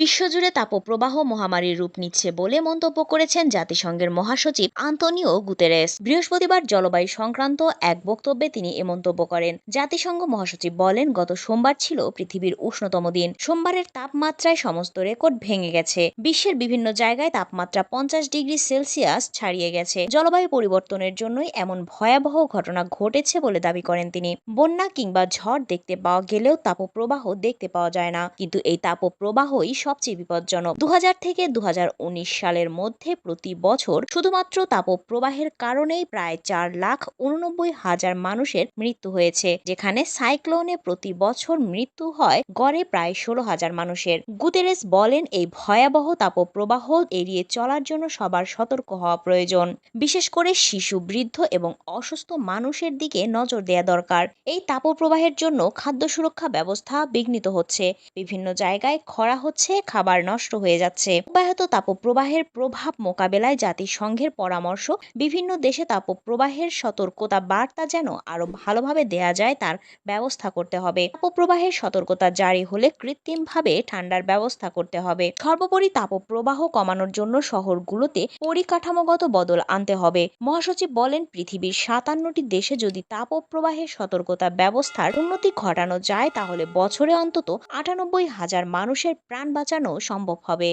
বিশ্বজুড়ে তাপপ্রবাহ মহামারীর রূপ নিচ্ছে বলে মন্তব্য করেছেন জাতিসংঘের মহাসচিব আন্তোনিও গুতেরেস। বৃহস্পতিবার জলবায়ু সংক্রান্ত এক বক্তব্যে তিনি এ মন্তব্য করেন। জাতিসংঘ মহাসচিব বলেন, গত সোমবার ছিল পৃথিবীর উষ্ণতম দিন। সোমবারের তাপমাত্রায় সমস্ত রেকর্ড ভেঙে গেছে। বিশ্বের বিভিন্ন জায়গায় তাপমাত্রা 50 ডিগ্রি সেলসিয়াস ছাড়িয়ে গেছে। জলবায়ু পরিবর্তনের জন্যই এমন ভয়াবহ ঘটনা ঘটেছে বলে দাবি করেন তিনি। বন্যা কিংবা ঝড় দেখতে পাওয়া গেলেও তাপপ্রবাহ দেখতে পাওয়া যায় না, কিন্তু এই তাপপ্রবাহই সবচেয়ে বিপজ্জনক। 2000 থেকে 2019 সালের মধ্যে প্রতি বছর শুধুমাত্র তাপপ্রবাহের কারণেই প্রায় 4,89,000 মানুষের মৃত্যু হয়েছে, যেখানে সাইক্লোনে প্রতি বছর মৃত্যু হয় গড়ে প্রায় 16,000 মানুষের। গুতেরেস বলেন, এই ভয়াবহ তাপপ্রবাহ এড়িয়ে চলার জন্য সবার সতর্ক হওয়া প্রয়োজন। বিশেষ করে শিশু, বৃদ্ধ এবং অসুস্থ মানুষের দিকে নজর দেওয়া দরকার। এই তাপপ্রবাহের জন্য খাদ্য সুরক্ষা ব্যবস্থা বিঘ্নিত হচ্ছে, বিভিন্ন জায়গায় খরা হচ্ছে, খাবার নষ্ট হয়ে যাচ্ছে। অব্যাহত তাপপ্রবাহের প্রভাব মোকাবেলায় জাতিসংঘের পরামর্শ, বিভিন্ন দেশে তাপপ্রবাহের সতর্কতা বার্তা যেন আরো ভালোভাবে দেয়া যায় তার ব্যবস্থা করতে হবে। তাপপ্রবাহের সতর্কতা জারি হলে কৃত্রিমভাবে ঠান্ডার ব্যবস্থা করতে হবে। সর্বোপরি তাপপ্রবাহ কমানোর জন্য শহরগুলোতে পরিকাঠামোগত বদল আনতে হবে। মহাসচিব বলেন, পৃথিবীর 57টি দেশে যদি তাপপ্রবাহের সতর্কতা ব্যবস্থার উন্নতি ঘটানো যায়, তাহলে বছরে অন্তত 98,000 মানুষের প্রাণ বাঁচানো সম্ভব হবে।